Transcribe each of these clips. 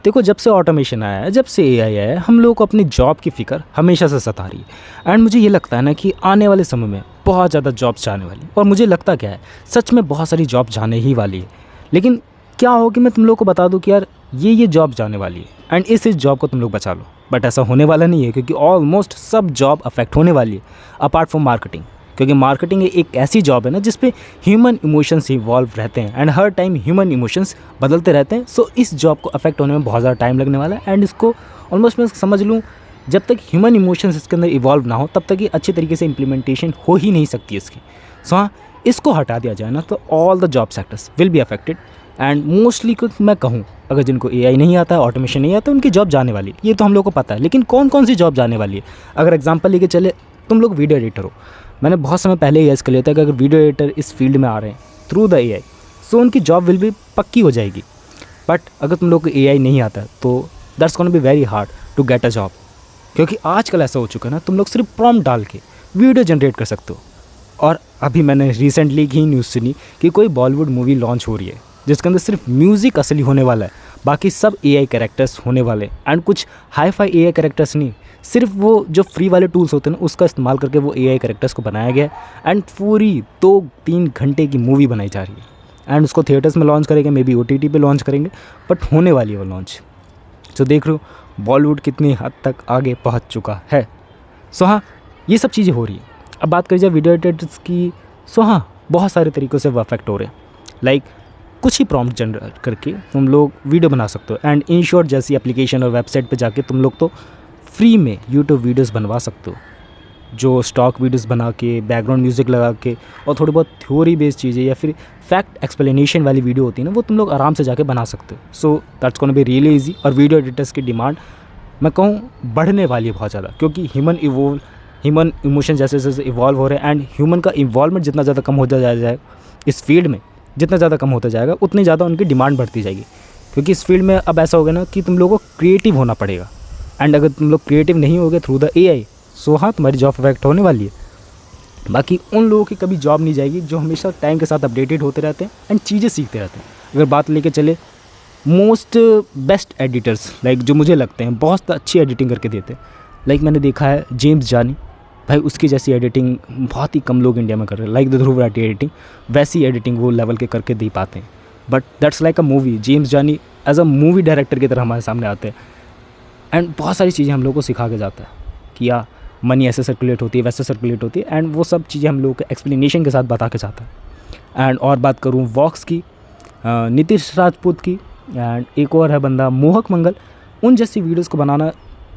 देखो, जब से ऑटोमेशन आया है, जब से एआई आया है, हम लोगों को अपनी जॉब की फ़िक्र हमेशा से सता रही है। एंड मुझे ये लगता है ना कि आने वाले समय में बहुत ज़्यादा जॉब्स जाने वाली है। और मुझे लगता क्या है, सच में बहुत सारी जॉब जाने ही वाली है। लेकिन क्या हो कि मैं तुम लोग को बता दूं कि यार ये जॉब जाने वाली है एंड इस जॉब को तुम लोग बचा लो, बट ऐसा होने वाला नहीं है, क्योंकि ऑलमोस्ट सब जॉब अफेक्ट होने वाली है अपार्ट फ्रॉम मार्केटिंग। क्योंकि मार्केटिंग एक ऐसी जॉब है ना जिस पे ह्यूमन इमोशंस इवॉल्व रहते हैं and her time human emotions बदलते रहते हैं। सो इस जॉब को अफेक्ट होने में बहुत ज़्यादा टाइम लगने वाला है। एंड इसको ऑलमोस्ट मैं समझ लूँ, जब तक ह्यूमन इमोशंस इसके अंदर इवॉल्व ना हो तब तक ये अच्छे तरीके से इंप्लीमेंटेशन हो ही नहीं सकती इसकी। सो हाँ, इसको हटा दिया जाए ना तो all the job sectors will be affected. And mostly कुछ मैं कहूँ, अगर जिनको एआई नहीं आता है, ऑटोमेशन नहीं आता, उनकी जॉब जाने वाली है, ये तो हम लोग को पता है। लेकिन कौन कौन सी जॉब जाने वाली है? अगर एग्जांपल लेके चले, तुम लोग वीडियो एडिटर हो। मैंने बहुत समय पहले ही कर लिया था कि अगर वीडियो एडिटर इस फील्ड में आ रहे हैं थ्रू द एआई, सो उनकी जॉब विल भी पक्की हो जाएगी। बट अगर तुम लोग को एआई नहीं आता है तो that's gonna be very hard to get a job. क्योंकि आजकल ऐसा हो चुका है ना, तुम लोग सिर्फ प्रॉम्प्ट डाल के वीडियो जनरेट कर सकते हो। और अभी मैंने रिसेंटली की न्यूज़ सुनी कि कोई बॉलीवुड मूवी लॉन्च हो रही है जिसके अंदर सिर्फ म्यूज़िक असली होने वाला है, बाकी सब एआई कैरेक्टर्स होने वाले। एंड कुछ हाई फाई एआई कैरेक्टर्स नहीं, सिर्फ वो जो फ्री वाले टूल्स होते हैं ना उसका इस्तेमाल करके वो एआई कैरेक्टर्स को बनाया गया है। एंड पूरी 2-3 घंटे की मूवी बनाई जा रही है। एंड उसको थिएटर्स में लॉन्च करेंगे, मे बी ओटीटी पे लॉन्च करेंगे, बट होने वाली है वो लॉन्च। तो देख रहे हो बॉलीवुड कितनी हद तक आगे पहुंच चुका है। सो हाँ, ये सब चीज़ें हो रही है। अब बात करें जाए वीडियो एडिटर्स की, सो हाँ, बहुत सारे तरीक़ों से वो अफेक्ट हो रहे हैं। लाइक कुछ ही प्रॉम्प्ट जनरेट करके तुम लोग वीडियो बना सकते हो। एंड इन शॉर्ट जैसी एप्लीकेशन और वेबसाइट पे जाके तुम लोग तो फ्री में यूट्यूब वीडियोस बनवा सकते हो, जो स्टॉक वीडियोस बना के बैकग्राउंड म्यूज़िक लगा के और थोड़ी बहुत थ्योरी बेस्ड चीज़ें या फिर फैक्ट एक्सप्लेनेशन वाली वीडियो होती है ना, वो तुम लोग आराम से जाके बना सकते हो। So that's gonna be really easy. और वीडियो एडिटर्स की डिमांड मैं कहूँ बढ़ने वाली है बहुत ज़्यादा, क्योंकि ह्यूमन इमोशन जैसे जैसे इवॉल्व हो रहे हैं। एंड ह्यूमन का इन्वॉल्वमेंट जितना ज़्यादा कम होता जाए इस फील्ड में, जितना ज़्यादा कम होता जाएगा उतनी ज़्यादा उनकी डिमांड बढ़ती जाएगी। क्योंकि इस फील्ड में अब ऐसा होगा ना कि तुम लोगों को क्रिएटिव होना पड़ेगा। एंड अगर तुम लोग क्रिएटिव नहीं होगे थ्रू द एआई, सो हाँ, तुम्हारी जॉब अफेक्ट होने वाली है। बाकी उन लोगों की कभी जॉब नहीं जाएगी जो हमेशा टाइम के साथ अपडेटेड होते रहते हैं एंड चीज़ें सीखते रहते हैं। अगर बात लेके चले मोस्ट बेस्ट एडिटर्स, लाइक जो मुझे लगते हैं बहुत अच्छी एडिटिंग करके देते हैं, लाइक मैंने देखा है जेम्स जानी भाई, उसकी जैसी एडिटिंग बहुत ही कम लोग इंडिया में कर रहे हैं। Like the Dhruv Rathee editing, वैसी एडिटिंग वो लेवल के करके दे पाते हैं। But that's like a movie. James जानी एज अ मूवी डायरेक्टर की तरह हमारे सामने आते हैं एंड बहुत सारी चीज़ें हम लोग को सिखा के जाता है कि या मनी ऐसे सर्कुलेट होती है, वैसे सर्कुलेट होती है। एंड वो सब चीज़ें हम लोग को एक्सप्लेनेशन के साथ बता के जाता है। एंड और बात करूँ वॉक्स की, नीतीश राजपूत की, एंड एक और है बंदा मोहक मंगल, उन जैसी वीडियोज़ को बनाना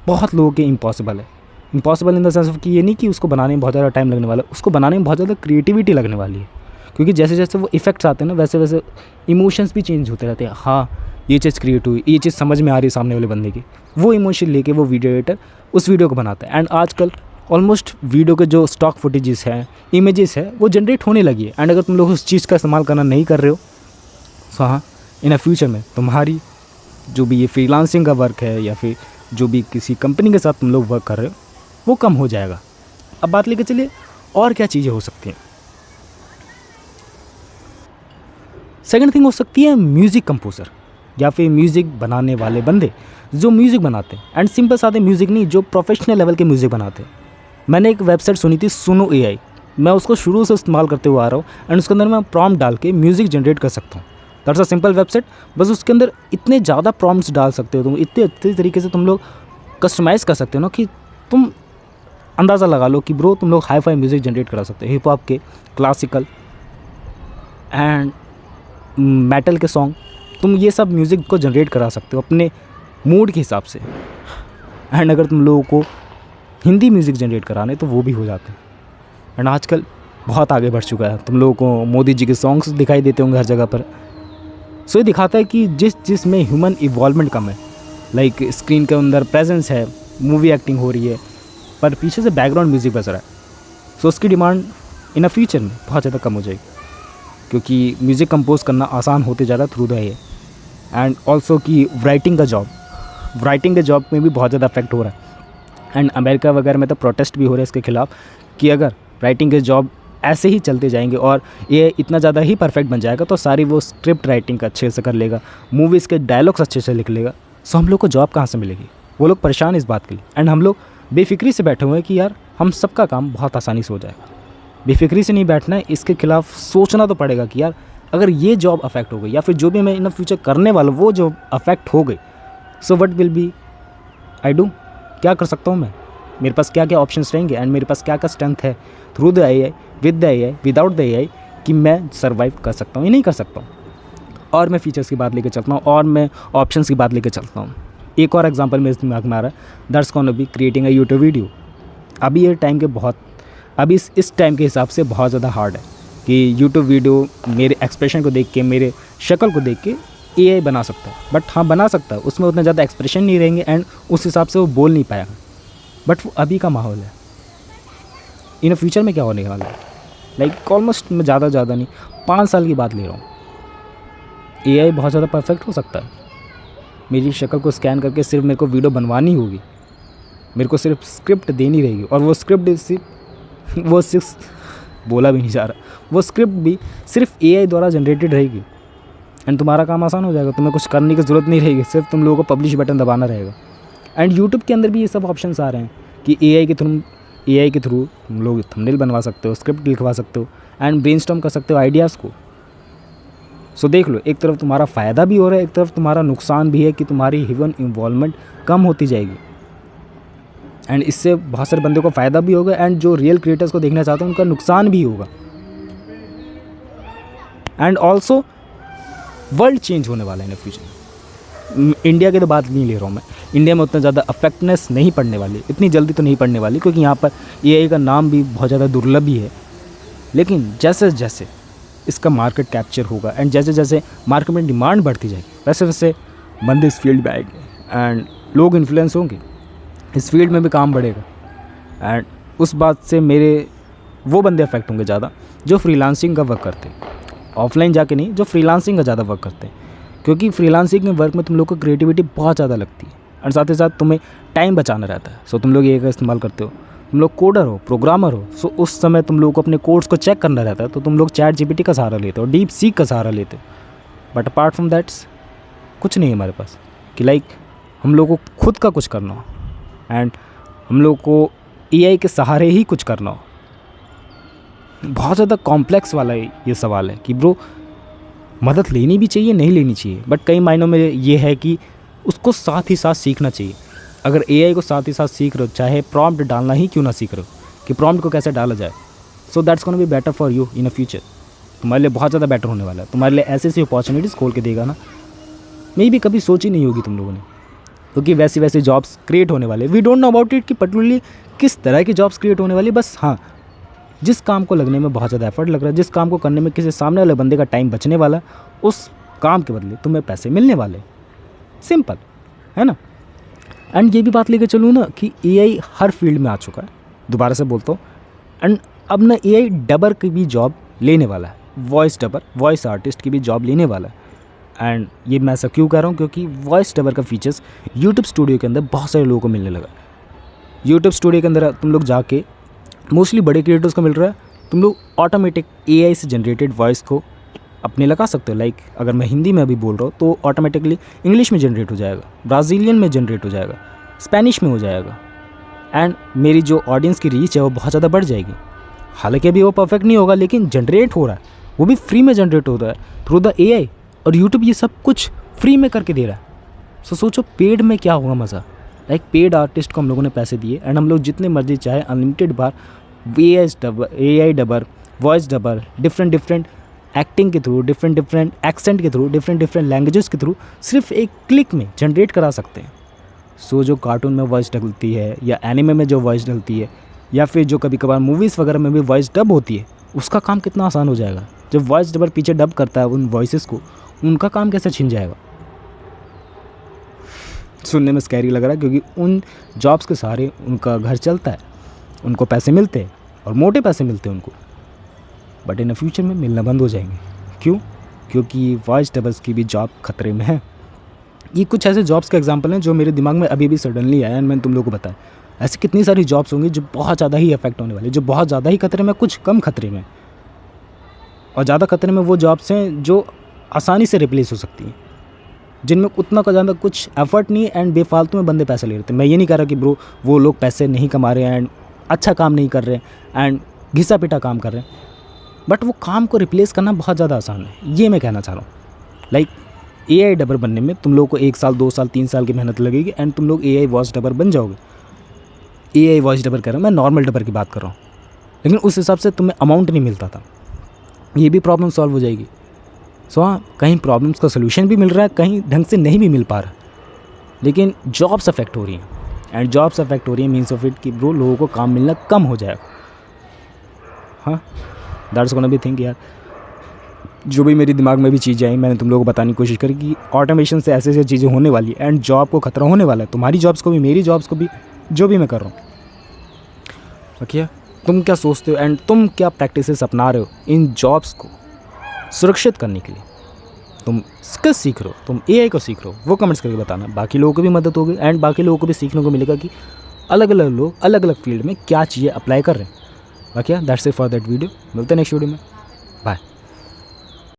बहुत लोगों के इम्पॉसिबल है। इम्पॉसिबल इन द सेंस कि ये नहीं कि उसको बनाने में बहुत ज़्यादा टाइम लगने वाला है, उसको बनाने में बहुत ज़्यादा क्रिएटिविटी लगने वाली है। क्योंकि जैसे जैसे वो इफेक्ट्स आते हैं ना, वैसे वैसे इमोशंस भी चेंज होते रहते हैं। हाँ, ये चीज़ क्रिएट हुई, ये चीज़ समझ में आ रही है सामने वाले बंदे की, वो इमोशन लेके वो वीडियो एडिटर उस वीडियो को बनाता है। एंड आजकल ऑलमोस्ट वीडियो के जो स्टॉक फुटेजेस हैं, इमेजेस है, वो जनरेट होने लगी है। एंड अगर तुम लोग उस चीज़ का इस्तेमाल करना नहीं कर रहे हो, तो हाँ, इन अ फ्यूचर में तुम्हारी जो भी ये फ्रीलांसिंग का वर्क है या फिर जो भी किसी कंपनी के साथ तुम लोग वर्क कर रहे हो वो कम हो जाएगा। अब बात लेके चलिए और क्या चीज़ें हो सकती हैं। सेकंड थिंग हो सकती है म्यूज़िक कंपोज़र या फिर म्यूज़िक बनाने वाले बंदे जो म्यूज़िक बनाते हैं। एंड सिंपल सादे म्यूज़िक नहीं, जो प्रोफेशनल लेवल के म्यूज़िक बनाते हैं। मैंने एक वेबसाइट सुनी थी सुनो एआई, मैं उसको शुरू से इस्तेमाल करते हुए आ रहा हूँ। एंड उसके अंदर मैं प्रॉम्प्ट डाल के म्यूज़िक जनरेट कर सकता हूँ। That's a simple website. बस उसके अंदर इतने ज़्यादा प्रॉम्प्ट्स डाल सकते हो तुम, इतने अच्छे तरीके से तुम लोग कस्टमाइज़ कर सकते हो ना कि तुम अंदाज़ा लगा लो कि ब्रो तुम लोग हाई फाई म्यूज़िक जनरेट करा सकते हो, हिप हॉप के, क्लासिकल एंड मेटल के सॉन्ग, तुम ये सब म्यूज़िक को जनरेट करा सकते हो अपने मूड के हिसाब से। एंड अगर तुम लोगों को हिंदी म्यूज़िक जनरेट कराने तो वो भी हो जाते हैं। एंड आजकल बहुत आगे बढ़ चुका है, तुम लोगों को मोदी जी के सॉन्ग्स दिखाई देते होंगे हर जगह पर। सो ये दिखाता है कि जिस में ह्यूमन इवॉल्वमेंट कम है, लाइक स्क्रीन के अंदर प्रेजेंस है, मूवी एक्टिंग हो रही है, पर पीछे से बैकग्राउंड म्यूज़िक बज रहा है, सो उसकी डिमांड इन अ फ्यूचर में बहुत ज़्यादा कम हो जाएगी। क्योंकि म्यूज़िक कंपोज करना आसान होते जा रहा है through the AI. And also कि राइटिंग के जॉब में भी बहुत ज़्यादा अफेक्ट हो रहा है। एंड अमेरिका वगैरह में तो प्रोटेस्ट भी हो रहे हैं इसके खिलाफ कि अगर राइटिंग के जॉब ऐसे ही चलते जाएंगे और ये इतना ज़्यादा ही परफेक्ट बन जाएगा तो सारी वो स्क्रिप्ट राइटिंग अच्छे से कर लेगा, मूवीज़ के डायलॉग्स अच्छे से लिख लेगा। सो हम लोग को जॉब कहाँ से मिलेगी? वो लोग परेशान इस बात के लिए, एंड हम लोग बेफिक्री से बैठे हुए हैं कि यार हम सबका काम बहुत आसानी से हो जाएगा। बेफिक्री से नहीं बैठना है, इसके खिलाफ सोचना तो पड़ेगा कि यार अगर ये जॉब अफेक्ट हो गई या फिर जो भी मैं इन फ्यूचर करने वाला वो जो अफेक्ट हो गई, so what will be I do? क्या कर सकता हूँ मैं? मेरे पास क्या क्या ऑप्शंस रहेंगे एंड मेरे पास क्या क्या स्ट्रेंथ है through the AI, with the AI, without the AI कि मैं सर्वाइव कर सकता हूँ या नहीं कर सकता हूँ। और मैं फीचर्स की बात लेके चलता हूँ और मैं ऑप्शंस की बात लेके चलता हूँ। एक और एग्जांपल मेरे दिमाग में आ रहा है, that's gonna be creating a YouTube video. अभी ये टाइम के बहुत अभी इस टाइम के हिसाब से बहुत ज़्यादा हार्ड है कि यूट्यूब वीडियो मेरे एक्सप्रेशन को देख के, मेरे शक्ल को देख के AI बना सकता है। बट हाँ, बना सकता है, उसमें उतना ज़्यादा एक्सप्रेशन नहीं रहेंगे एंड उस हिसाब से वो बोल नहीं पाएगा। बट वो अभी का माहौल है। इन फ्यूचर में क्या होने वाला है, लाइक ऑलमोस्ट मैं ज़्यादा नहीं 5 साल की बात ले रहा हूँ, AI बहुत ज़्यादा परफेक्ट हो सकता है। मेरी शक्ल को स्कैन करके सिर्फ मेरे को वीडियो बनवानी होगी, मेरे को सिर्फ स्क्रिप्ट देनी रहेगी, और वो स्क्रिप्ट वो बोला भी नहीं जा रहा, वो स्क्रिप्ट भी सिर्फ AI द्वारा जनरेटेड रहेगी एंड तुम्हारा काम आसान हो जाएगा। तुम्हें कुछ करने की ज़रूरत नहीं रहेगी, सिर्फ तुम लोगों को पब्लिश बटन दबाना रहेगा। एंड यूट्यूब के अंदर भी ये सब ऑप्शंस आ रहे हैं कि AI के थ्रू तुम लोग थंबनेल बनवा सकते हो, स्क्रिप्ट लिखवा सकते हो एंड ब्रेनस्टॉर्म कर सकते हो आइडियाज़ को। सो देख लो, एक तरफ तुम्हारा फ़ायदा भी हो रहा है, एक तरफ तुम्हारा नुकसान भी है कि तुम्हारी ह्यूमन इन्वॉल्वमेंट कम होती जाएगी। एंड इससे बहुत सारे बंदे को फ़ायदा भी होगा एंड जो रियल क्रिएटर्स को देखना चाहते हैं उनका नुकसान भी होगा। एंड ऑल्सो वर्ल्ड चेंज होने वाला है इन फ्यूचर। इंडिया की तो बात नहीं ले रहा हूँ मैं, इंडिया में उतना ज़्यादा अफेक्टनेस नहीं पड़ने वाली, इतनी जल्दी तो नहीं पड़ने वाली, क्योंकि यहाँ पर AI का नाम भी बहुत ज़्यादा दुर्लभ ही है। लेकिन जैसे जैसे इसका मार्केट कैप्चर होगा एंड जैसे जैसे मार्केट में डिमांड बढ़ती जाएगी, वैसे वैसे बंदे इस फील्ड में आएंगे एंड लोग इन्फ्लुएंस होंगे, इस फील्ड में भी काम बढ़ेगा। एंड उस बात से मेरे वो बंदे अफेक्ट होंगे ज़्यादा जो फ्रीलांसिंग का वर्क करते हैं, ऑफलाइन जाके नहीं, जो फ्रीलांसिंग का ज़्यादा वर्क करते हैं। क्योंकि फ्रीलांसिंग के वर्क में तुम लोग को क्रिएटिविटी बहुत ज़्यादा लगती है और साथ ही साथ तुम्हें टाइम बचाना रहता है। सो तुम लोग ये का इस्तेमाल करते हो, तुम लोग कोडर हो, प्रोग्रामर हो, सो उस समय तुम लोग को अपने कोड्स को चेक करना रहता है, तो तुम लोग ChatGPT का सहारा लेते हो, डीप सीक का सहारा लेते हो। बट अपार्ट फ्रॉम दैट्स कुछ नहीं है हमारे पास कि लाइक हम लोग को खुद का कुछ करना हो एंड हम लोग को AI के सहारे ही कुछ करना हो। बहुत ज़्यादा कॉम्प्लेक्स वाला ये सवाल है कि ब्रो मदद लेनी भी चाहिए, नहीं लेनी चाहिए, बट कई मायनों में ये है कि उसको साथ ही साथ सीखना चाहिए। अगर AI को साथ ही साथ सीख रहे हो, चाहे प्रॉम्प्ट डालना ही क्यों ना सीख रहे हो कि प्रॉम्प्ट को कैसे डाला जाए, so that's gonna be better for you in a future. तुम्हारे लिए बहुत ज़्यादा बेटर होने वाला है, तुम्हारे लिए ऐसी ऐसी अपॉर्चुनिटीज़ खोल के देगा ना, मे भी कभी सोची नहीं होगी तुम लोगों ने, क्योंकि वैसी वैसी जॉब्स क्रिएट होने वाले। We don't know about it कि पर्टिकुलरली किस तरह की जॉब्स क्रिएट होने वाली, बस हाँ, जिस काम को लगने में बहुत ज़्यादा एफर्ट लग रहा है, जिस काम को करने में किसी सामने वाले बंदे का टाइम बचने वाला, उस काम के बदले तुम्हें पैसे मिलने वाले। सिंपल है ना। एंड ये भी बात लेके चलूँ ना कि AI हर फील्ड में आ चुका है, दोबारा से बोलता हूँ। एंड अब ना AI डबर की भी जॉब लेने वाला है, वॉइस डबर, वॉइस आर्टिस्ट की भी जॉब लेने वाला है। एंड ये मैं ऐसा क्यों कह रहा हूँ, क्योंकि वॉइस डबर का फीचर्स यूट्यूब स्टूडियो के अंदर बहुत सारे लोगों को मिलने लगा। यूट्यूब स्टूडियो के अंदर तुम लोग जाके, मोस्टली बड़े क्रिएटर्स को मिल रहा है, तुम लोग ऑटोमेटिक AI से जनरेटेड वॉइस को अपने लगा सकते हो। लाइक अगर मैं हिंदी में अभी बोल रहा हूँ तो ऑटोमेटिकली इंग्लिश में जनरेट हो जाएगा, ब्राज़ीलियन में जनरेट हो जाएगा, स्पेनिश में हो जाएगा। एंड मेरी जो ऑडियंस की रीच है वो बहुत ज़्यादा बढ़ जाएगी। हालांकि अभी वो परफेक्ट नहीं होगा, लेकिन जनरेट हो रहा है, वो भी फ्री में जनरेट हो रहा है थ्रू द AI, और यूट्यूब ये सब कुछ फ्री में करके दे रहा है। सो सोचो पेड में क्या होगा मज़ा। लाइक पेड आर्टिस्ट को हम लोगों ने पैसे दिए एंड हम लोग जितने मर्जी चाहे अनलिमिटेड बार AI Dabur, voice Dabur, different acting के थ्रू, डिफरेंट एक्सेंट के थ्रू, डिफरेंट लैंग्वेजेस के थ्रू सिर्फ एक क्लिक में जनरेट करा सकते हैं। सो जो कार्टून में वॉइस डलती है या एनिमे में जो वॉइस डलती है या फिर जो कभी कभार मूवीज़ वगैरह में भी वॉइस डब होती है, उसका काम कितना आसान हो जाएगा। जब वॉइस डबर पीछे डब करता है उन वॉइसेस को, उनका काम कैसे छिन जाएगा। सुनने में स्कैरी लग रहा है, क्योंकि उन जॉब्स के सहारे उनका घर चलता है, उनको पैसे मिलते हैं और मोटे पैसे मिलते हैं उनको। बट इन फ्यूचर में मिलना बंद हो जाएंगे। क्यों? क्योंकि वॉइस डबर्स की भी जॉब खतरे में है। ये कुछ ऐसे जॉब्स के एग्जांपल हैं जो मेरे दिमाग में अभी भी सडनली आया एंड मैंने तुम लोगों को बताया। ऐसी कितनी सारी जॉब्स होंगी जो बहुत ज़्यादा ही अफेक्ट होने वाली, जो बहुत ज़्यादा ही खतरे में, कुछ कम खतरे में, और ज़्यादा खतरे में वो जॉब्स हैं जो आसानी से रिप्लेस हो सकती हैं। जिनमें उतना का ज़्यादा कुछ एफर्ट नहीं है एंड बेफालतू में बंदे पैसे ले रहे थे। मैं ये नहीं कह रहा कि ब्रो वो लोग पैसे नहीं कमा रहे हैं एंड अच्छा काम नहीं कर रहे हैं एंड घिसा पिटा काम कर रहे हैं, बट वो काम को रिप्लेस करना बहुत ज़्यादा आसान है, ये मैं कहना चाह रहा हूँ। लाइक AI डबर बनने में तुम लोगों को 1 साल 2 साल 3 साल की मेहनत लगेगी एंड तुम लोग AI वॉइस डबर बन जाओगे। AI वॉइस डबर कर रहा हूँ मैं, नॉर्मल डबर की बात कर रहा हूँ, लेकिन उस हिसाब से तुम्हें अमाउंट नहीं मिलता था। ये भी प्रॉब्लम सॉल्व हो जाएगी। सो हाँ, कहीं प्रॉब्लम्स का सोल्यूशन भी मिल रहा है, कहीं ढंग से नहीं भी मिल पा रहा, लेकिन जॉब्स अफेक्ट हो रही हैं एंड जॉब्स अफेक्ट हो रही है मीन्स ऑफ इट कि ब्रो लोगों को काम मिलना कम हो जाएगा। हाँ, दैट्स गोना बी थिंक यार। जो भी मेरे दिमाग में भी चीज़ें आई मैंने तुम लोगों को बताने की कोशिश करी कि ऑटोमेशन से ऐसे ऐसे चीज़ें होने वाली है एंड जॉब को खतरा होने वाला है, तुम्हारी जॉब्स को भी, मेरी जॉब्स को भी, जो भी मैं कर रहा हूँ। ओके, तुम क्या सोचते हो एंड तुम क्या प्रैक्टिसेस अपना रहे हो इन जॉब्स को सुरक्षित करने के लिए? तुम स्किल्स सीख रहे हो, तुम AI को सीख रहे हो, वो कमेंट्स करके बताना। बाकी लोगों को भी मदद होगी एंड बाकी लोगों को भी सीखने को मिलेगा कि अलग अलग लोग अलग अलग फील्ड में क्या चीज़ें अप्लाई कर रहे हैं। Okay, that's it for that video. मिलते हैं नेक्स्ट वीडियो में। बाय।